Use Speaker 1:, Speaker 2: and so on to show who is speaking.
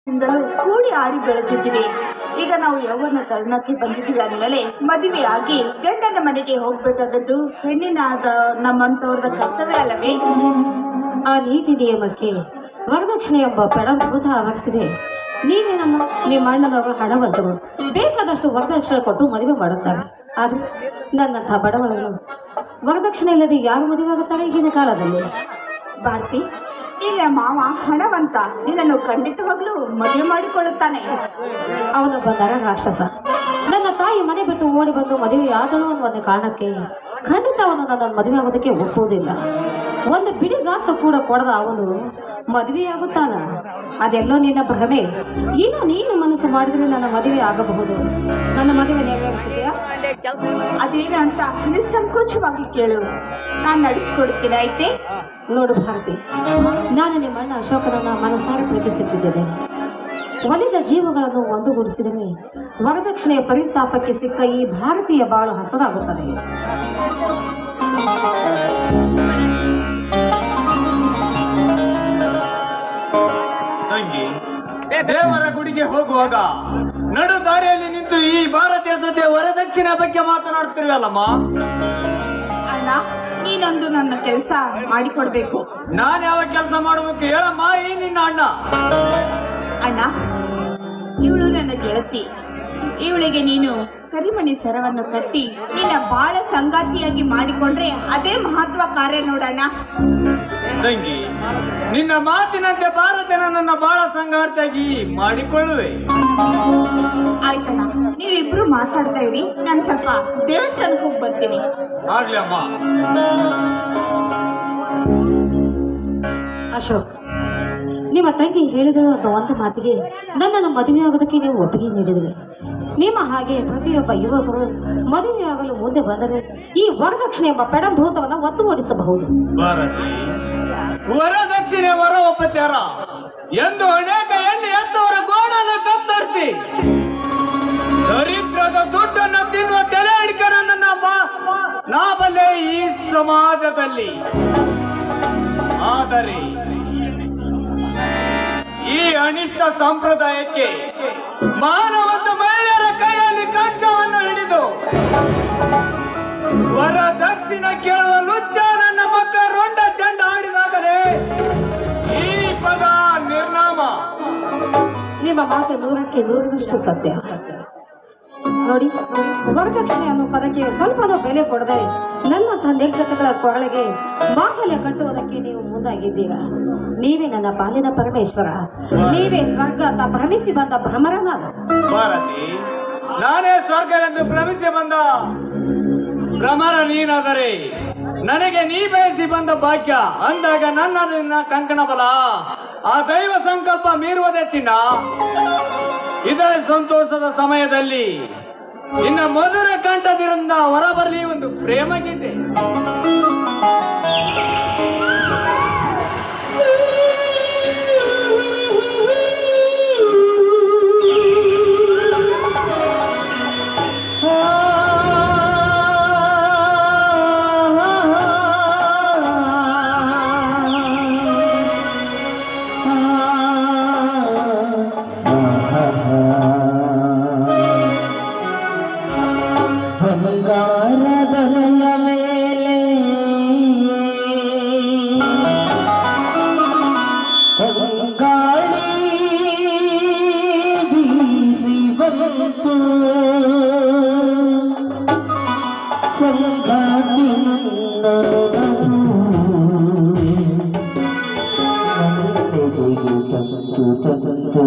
Speaker 1: ಇಂದಲೂ ಕೂಡಿ ಆಡಿ ಬೆಳೆದಿದ್ದೀವಿ. ಈಗ ನಾವು ಯೌವನ ತರುಣಕ್ಕೆ ಬಂದಿದ್ದೀವಿ ಅಂದಮೇಲೆ ಮದುವೆಯಾಗಿ ಗಂಡನ ಮನೆಗೆ ಹೋಗ್ಬೇಕಾದದ್ದು ಹೆಣ್ಣಿನಾದ ನಮ್ಮಂತವ್ರದ ಕರ್ತವ್ಯ ಅಲ್ಲವೇ?
Speaker 2: ಆ ನೀತಿ ನಿಯಮಕ್ಕೆ ವರದಕ್ಷಿಣೆ ಎಂಬ ಪೆಡಭೂತ ಆವರಿಸಿದೆ. ನೀವೇ ನಿಮ್ಮ ಅಣ್ಣನವರು ಹಣವಂತರು, ಬೇಕಾದಷ್ಟು ವರದಕ್ಷಿಣೆ ಕೊಟ್ಟು ಮದುವೆ ಮಾಡುತ್ತಾರೆ. ಆದರೆ ನನ್ನಂತಹ ಬಡವಳನ್ನು ವರದಕ್ಷಿಣೆ ಇಲ್ಲದೆ ಯಾರು ಮದುವೆ ಆಗುತ್ತಾರೆ ಈಗಿನ ಕಾಲದಲ್ಲಿ?
Speaker 1: ಭಾರತಿ, ಈಗ ಮಾವ ಹಣವಂತ, ನಿನ್ನನ್ನು ಖಂಡಿತವಾಗ್ಲೂ ಮದುವೆ ಮಾಡಿಕೊಳ್ಳುತ್ತಾನೆ.
Speaker 2: ಅವನೊಬ್ಬ ನರ ರಾಕ್ಷಸ. ನನ್ನ ತಾಯಿ ಮನೆ ಬಿಟ್ಟು ಓಡಿ ಬಂದು ಮದುವೆ ಆದಳು ಅನ್ನುವ ಕಾರಣಕ್ಕೆ ಖಂಡಿತ ಅವನು ನನ್ನನ್ನು ಮದುವೆ ಆಗೋದಕ್ಕೆ ಒಪ್ಪುವುದಿಲ್ಲ. ಒಂದು ಬಿಡಿಗಾಸು ಕೂಡ ಕೊಡದ ಅವನು ಮದುವೆಯಾಗುತ್ತಾನ. ಅದೆಲ್ಲೋ ನಿನ್ನ ಭ್ರಮೆ. ಏನೋ ನೀನು ಮನಸ್ಸು ಮಾಡಿದ್ರೆ ನನ್ನ ಮದುವೆ ಆಗಬಹುದು. ನನ್ನ ಮದುವೆ ನೆರವೇರಿಸಿದೆಯಾ?
Speaker 1: ಅದೇನು ಅಂತ ನಿಸ್ಸಂಕೋಚವಾಗಿ ಕೇಳು, ನಾನು ನಡೆಸ್ಕೊಡ್ತೀನಿ. ಆಯ್ತೆ?
Speaker 2: ನೋಡು ಭಾರತಿ, ನಾನು ನಿಮ್ಮ ಅಣ್ಣ ಅಶೋಕನನ್ನ ಮನಸಾರೆ ಪ್ರೀತಿಸುತ್ತಿದ್ದೇನೆ. ಒಲಿದ ಜೀವಗಳನ್ನು ಒಂದುಗೂಡಿಸಿದರೆ ವರದಕ್ಷಿಣೆಯ ಪರಿತಾಪಕ್ಕೆ ಸಿಕ್ಕ ಈ ಭಾರತೀಯ ಬಾಳು ಹಸನಾಗುತ್ತದೆ.
Speaker 3: ತಂಗಿ, ದೇವರ ಗುಡಿಗೆ ಹೋಗುವಾಗ ನಡು ದಾರಿಯಲ್ಲಿ ನಿಂತು ಈ ಭಾರತೀಯ ಜೊತೆ ವರದಕ್ಷಿಣೆ ಬಗ್ಗೆ ಮಾತನಾಡ್ತಿರ್ವಲ್ಲಮ್ಮ.
Speaker 1: ಅಣ್ಣ, ನೀನೊಂದು ನನ್ನ ಕೆಲಸ ಮಾಡಿಕೊಡ್ಬೇಕು.
Speaker 3: ನಾನು ಯಾವ ಕೆಲಸ ಮಾಡಬೇಕು ಹೇಳಮ್ಮ. ಈ ನಿನ್ನ ಅಣ್ಣ.
Speaker 1: ಅಣ್ಣ, ಇವಳು ನನ್ನ ಗೆಳತಿ. ಇವಳಿಗೆ ನೀನು ಕರಿಮಣಿ ಸರವನ್ನು ಕಟ್ಟಿ ನಿನ್ನ ಬಾಳ ಸಂಗಾತಿಯಾಗಿ ಮಾಡಿಕೊಂಡ್ರೆ ಅದೇ ಮಹತ್ವ ಕಾರ್ಯ ನೋಡಣ್ಣ.
Speaker 3: ತಂಗಿ, ನಿನ್ನ ಮಾತಿನಂತೆ ಭಾರತನ ನನ್ನ ಬಾಳ ಸಂಗಾತಿಯಾಗಿ ಮಾಡಿಕೊಳ್ಳುವೆ.
Speaker 1: ಆಯ್ತಣ್ಣ, ನೀವಿಬ್ರು ಮಾತಾಡ್ತಾ ಇರಿ, ನಾನು ಸ್ವಲ್ಪ ದೇವಸ್ಥಾನಕ್ಕೆ ಹೋಗಿ ಬರ್ತೀನಿ.
Speaker 3: ಆಗ್ಲಿ ಅಮ್ಮ.
Speaker 2: ಅಶೋಕ್, ನಿಮ್ಮ ತಂಗಿ ಹೇಳಿದಳು ಅಂತ ಒಂದು ಮಾತಿಗೆ ನನ್ನನ್ನು ಮದುವೆಯಾಗೋದಕ್ಕೆ ನೀವು ಒಪ್ಪಿಗೆ ನೀಡಿದ್ರಿ. ನಿಮ್ಮ ಹಾಗೆ ಪ್ರತಿಯೊಬ್ಬ ಯುವಕರು ಮದುವೆಯಾಗಲು ಮುಂದೆ ಬಂದರೆ ಈ ವರದಕ್ಷಿಣೆ ಎಂಬ ಪೆಡಭೂತವನ್ನು ಒತ್ತು ಓಡಿಸಬಹುದು.
Speaker 3: ಭಾರತಿ, ವರದಕ್ಷಿಣೆ ವರ ಉಪಚಾರ ಎಂದು ಅನೇಕ ಹೆಣ್ಣು ಎತ್ತವರ ಗೋಡನ್ನು ಕತ್ತರಿಸಿ ದರಿದ್ರದ ದುಡ್ಡನ್ನು ತಿನ್ನುವ ತೆರೆ ಹಿಡಿಕರನ್ನು ನಾ ಬಲ್ಲೆ ಈ ಸಮಾಜದಲ್ಲಿ. ಆದರೆ ಈ ಅನಿಷ್ಟ ಸಂಪ್ರದಾಯಕ್ಕೆ ಮಾನವಂತ ಮಹಿಳೆಯರ ಕೈಯಲ್ಲಿ ಖಡ್ಗವನ್ನು ಹಿಡಿದು ವರದಕ್ಷಿಣೆ ಕೇಳುವ ಲುಚ್ಚ ನನ್ನ ಮಕ್ಕಳ ರೊಂಡ ಚಂಡ ಆಡಿದಾಗಲೇ ಈ ಪದ ನಿರ್ನಾಮ.
Speaker 2: ನಿಮ್ಮ ಮಾತು 100% ಸತ್ಯ. ನೋಡಿ, ವರದಕ್ಷಿಣೆ ಅನ್ನೋ ಪದಕ್ಕೆ ಸ್ವಲ್ಪ ಬೆಲೆ ಕೊಡದೆ ನನ್ನಂತಹ ನಿರ್ಗತಗಳ ಕೊರಳಿಗೆ ಮಾಂಗಲ್ಯ ಕಟ್ಟುವುದಕ್ಕೆ ನೀವು ಮುಂದಾಗಿದ್ದೀರಾ. ನೀವೇ ನನ್ನ ಪಾಲಿನ ಪರಮೇಶ್ವರ. ನೀವೇ ಸ್ವರ್ಗ ಅಂತ ಭ್ರಮಿಸಿ ಬಂದ ಭ್ರಮರ ನಾನು.
Speaker 3: ಭಾರತಿ, ನಾನೇ ಸ್ವರ್ಗ ಎಂದು ಭ್ರಮಿಸಿ ಬಂದ ಭ್ರಮರ ನೀನಾದರೆ ನನಗೆ ನೀ ಬಯಸಿ ಬಂದ ಭಾಗ್ಯ ಅಂದಾಗ ನನ್ನ ಕಂಕಣ ಬಲ ಆ ದೈವ ಸಂಕಲ್ಪ ಮೀರುವುದೇ ಚಿನ್ನ. ಇದೇ ಸಂತೋಷದ ಸಮಯದಲ್ಲಿ ಇನ್ನ ಮಧುರ ಕಂಠದಿಂದ ಹೊರಬರಲಿ ಒಂದು ಪ್ರೇಮ ಗೀತೆ.
Speaker 4: ಬಂಗಾರದಲ್ಲ ಮೇಲೆ ಗಾಳಿ ಬೀಸಿ ಬಂತು, ಸಂಗಾತಿ ನನ್ನೆಡೆಗೆ ತಂತು ತಂತು.